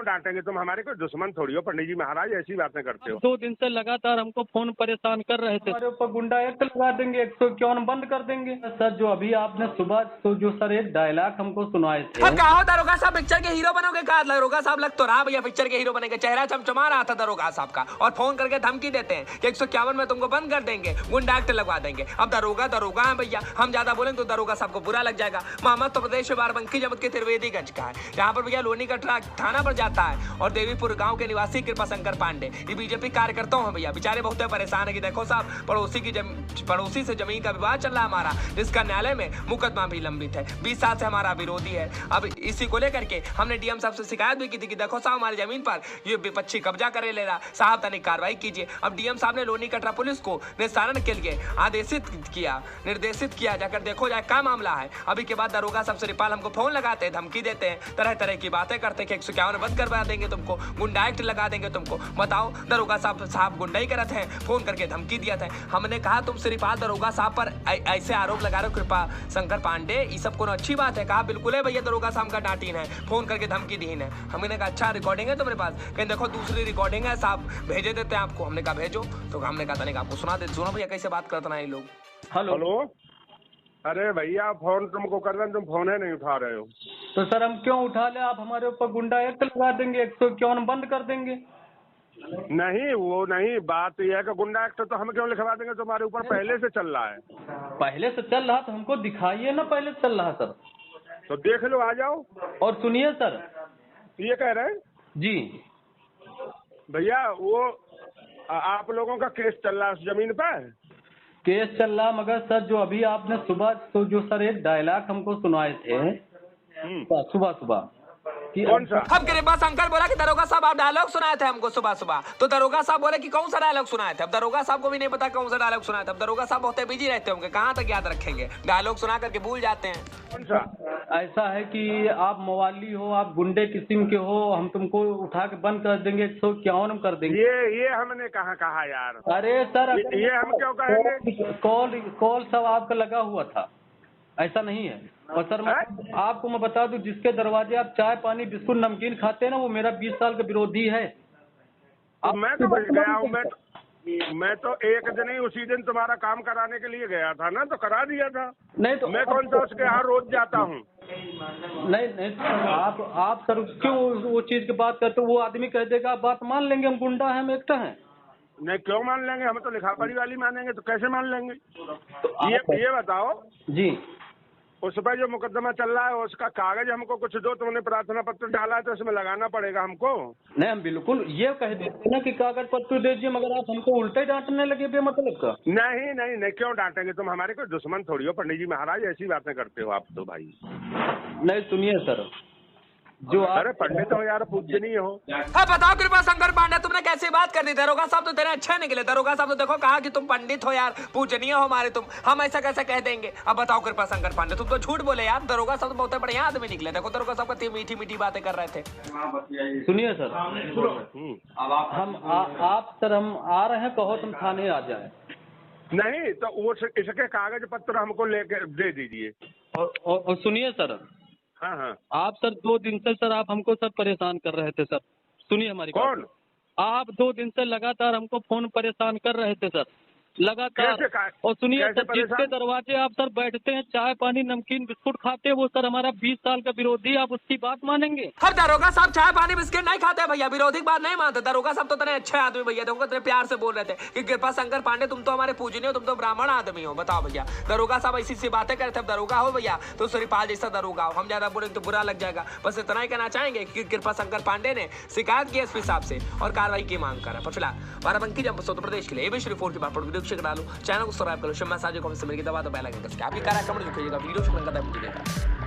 क्यों डांटेंगे? तुम हमारे कोई दुश्मन थोड़ी हो पंडित जी महाराज, ऐसी बातें करते हो। 2 दिन से लगातार हमको फोन परेशान कर रहे थे। हमारे ऊपर गुंडा एक्ट लगा देंगे, 151 बंद कर देंगे। सर जो अभी आपने सुबह तो जो सर एक डायलॉग हमको सुनाए थे। अब कहा दरोगा साहब पिक्चर के हीरो बनोगे? कहा दरोगा साहब लग तो रहा भैया पिक्चर के हीरो बनेंगे, चेहरा चमचमा रहा था दरोगा साहब का, और फोन करके धमकी देते हैं कि 151 में तुमको बंद कर देंगे, गुंडा एक्ट लगवा देंगे। अब दरोगा दरोगा है भैया, हम ज्यादा बोलेंगे तो दरोगा साहब को बुरा लग जाएगा। मोहम्मद तो प्रदेश में बाराबंकी जनपद के त्रिवेदीगंज का है, यहाँ पर भैया लोनी का ट्रक थाना पर जाता है, और देवीपुर गांव के निवासी कृपा शंकर पांडे ये बीजेपी कार्यकर्ताओं हैं भैया, बेचारे बहुत परेशान है कि देखो साहब पड़ोसी से जमीन का विवाद चल रहा है हमारा, जिसका न्यायालय में मुकदमा भी लंबित है, 20 साल से हमारा विरोधी है। अब इसी को लेकर के हमने डीएम साहब से शिकायत भी की थी कि देखो साहब हमारी जमीन पर ये विपक्षी कब्जा करे ले रहा, साहब तनिक कार्रवाई कीजिए। अब डीएम साहब ने लोनी कटरा पुलिस को निस्तारण के लिए निर्देशित किया जाकर देखो जाए क्या मामला है। अभी के बाद दरोगा साहब श्रीपाल हमको फोन लगाते हैं, धमकी देते हैं, तरह तरह की बातें करते हैं कि 151 बंद करवा देंगे तुमको, गुंडा एक्ट लगा देंगे तुमको। बताओ दरोगा साहब गुंडाई करते हैं, फोन करके धमकी दिया था। हमने कहा तुम श्रीपाल दरोगा साहब पर ऐसे आरोप लगा रहे हो कृपा शंकर पांडे, ये सब कोनो अच्छी बात है? कहा बिल्कुल है भैया, दरोगा साहब का डांटीन है, फोन करके धमकी दी है। हमने कहा अच्छा रिकॉर्डिंग है तुम्हारे पास? कहीं देखो दूसरी रिकॉर्डिंग है साहब, भेजे देते हैं आपको। हमने कहा भेजो, तो हमने कहा तनिक आपको सुना दे, सुनो भैया कैसे बात करते ना ये लोग। हेलो, अरे भैया फोन तुमको कर रहे हैं, तुम फोन ही नहीं उठा रहे हो। तो सर हम क्यों उठा ले? आप हमारे ऊपर गुंडा एक्ट लगा देंगे, 151 बंद कर देंगे। नहीं वो नहीं, बात यह है कि गुंडा एक्ट तो हम क्यों लिखवा देंगे, तुम्हारे ऊपर पहले से चल रहा है। पहले से चल रहा तो हमको दिखाइए ना, पहले से चल रहा सर। तो देख लो, आ जाओ। और सुनिए सर, ये कह रहे हैं जी भैया वो आप लोगों का केस चल रहा है उस जमीन पर। केस चल रहा, मगर सर जो अभी आपने सुबह तो जो सर एक डायलॉग हमको सुनाए थे सुबह कि कौन सा? अब कृपा शंकर बोला कि दरोगा साहब आप डायलॉग सुनाए थे हमको सुबह सुबह, तो दरोगा साहब बोले कि कौन सा डायलॉग सुनाए थे। अब दरोगा साहब को भी नहीं पता कौन सा डायलॉग सुनाए थे, अब दरोगा साहब बहुत बिजी रहते होंगे, कहाँ तक याद रखेंगे, डायलॉग सुना करके भूल जाते हैं। कौन सा? ऐसा है कि आप मवाली हो, आप गुंडे किस्म के हो, हम तुमको उठा के बंद कर देंगे, 151 कर देंगे। ये हमने कहाँ कहा यार? अरे सर ये हम क्यों कहेंगे? कॉल सब आपका लगा हुआ था, ऐसा नहीं है। और सर आपको मैं बता दूं, जिसके दरवाजे आप चाय पानी बिस्कुट नमकीन खाते हैं ना, वो मेरा 20 साल का विरोधी है। अब मैं तो गया हूँ, मैं तो एक दिन ही उसी दिन तुम्हारा काम कराने के लिए गया था ना, तो करा दिया था। नहीं तो मैं कौन सा उसके यहाँ रोज जाता हूँ? नहीं आप सर क्यों वो चीज की बात करते हो? वो आदमी कह देगा, आप बात मान लेंगे, हम गुंडा हैं, हम एक्टर हैं। नहीं क्यों मान लेंगे, हम तो लिखा पढ़ी वाली मानेंगे, तो कैसे मान लेंगे? तो ये बताओ जी, उस पर जो मुकदमा चल रहा है उसका कागज हमको कुछ दो, तुमने प्रार्थना पत्र डाला है तो उसमें लगाना पड़ेगा हमको। नहीं हम बिल्कुल ये कह देते ना कि कागज पत्र दीजिए, मगर आप हमको उल्टे डांटने लगे बेमतलब का। नहीं क्यों डांटेंगे? तुम हमारे कोई दुश्मन थोड़ी हो पंडित जी महाराज, ऐसी बातें करते हो आप तो भाई। नहीं सुनिए सर, जो अरे पंडित हो यार, पूजनीय हो। अब बताओ कृपा शंकर पांडे तुमने कैसी बात कर दी? दरोगा साहब तो तेरे अच्छे निकले, दरोगा साहब तो देखो कहा कि तुम पंडित हो यार, पूजनीय हो हमारे तुम, हम ऐसा कैसे कह देंगे? अब बताओ कृपा शंकर पांडे, तुम तो झूठ बोले यार, दरोगा साहब तो बहुत बढ़िया आदमी निकले, देखो दरोगा साहब का मीठी मीठी बातें कर रहे थे। सुनिए सर, हम आ रहे हैं, कहो तुम थाने आ जाए। नहीं तो वो इसके कागज पत्र हमको लेके दे दीजिए। और सुनिए सर, हाँ आप सर 2 दिन से सर आप हमको सर परेशान कर रहे थे सर, सुनिए हमारी बात। कौन? आप 2 दिन से लगातार हमको फोन परेशान कर रहे थे सर, लगातार। और सुनिए सर, जिसके दरवाजे आप सर बैठते हैं, चाय पानी नमकीन बिस्कुट खाते हैं, वो सर हमारा 20 साल का विरोधी, आप उसकी बात मानेंगे? हर दरोगा साहब चाय पानी बिस्किट नहीं खाते भैया, विरोधी की बात नहीं मानते। दरोगा साहब तो तेरे अच्छे आदमी भैया, देखो तेरे प्यार से बोल रहे थे कि कृपा शंकर पांडे तुम तो हमारे पूजनीय हो, तुम तो ब्राह्मण आदमी हो। बताओ भैया, दरोगा साहब ऐसी सी बातें करते, अब दरोगा हो भैया तो श्रीपाल जैसा दरोगा हो, हम ज्यादा बोलेंगे तो बुरा लग जाएगा। बस इतना ही कहना चाहेंगे कि कृपा शंकर पांडे ने शिकायत की एसपी साहब से और कार्रवाई की मांग करा। पर फिलहाल बाराबंकी जनपद उत्तर प्रदेश के लिए एबी श्री 4 की बात पर वीडियो डालो, चैनल को सब्सक्राइब करो, शिव मैसेज को हमसे मिलकर दबा दो बेल आइकन, आपकी कार्य कमेंट लिखिएगा, वीडियो शुरू करता है।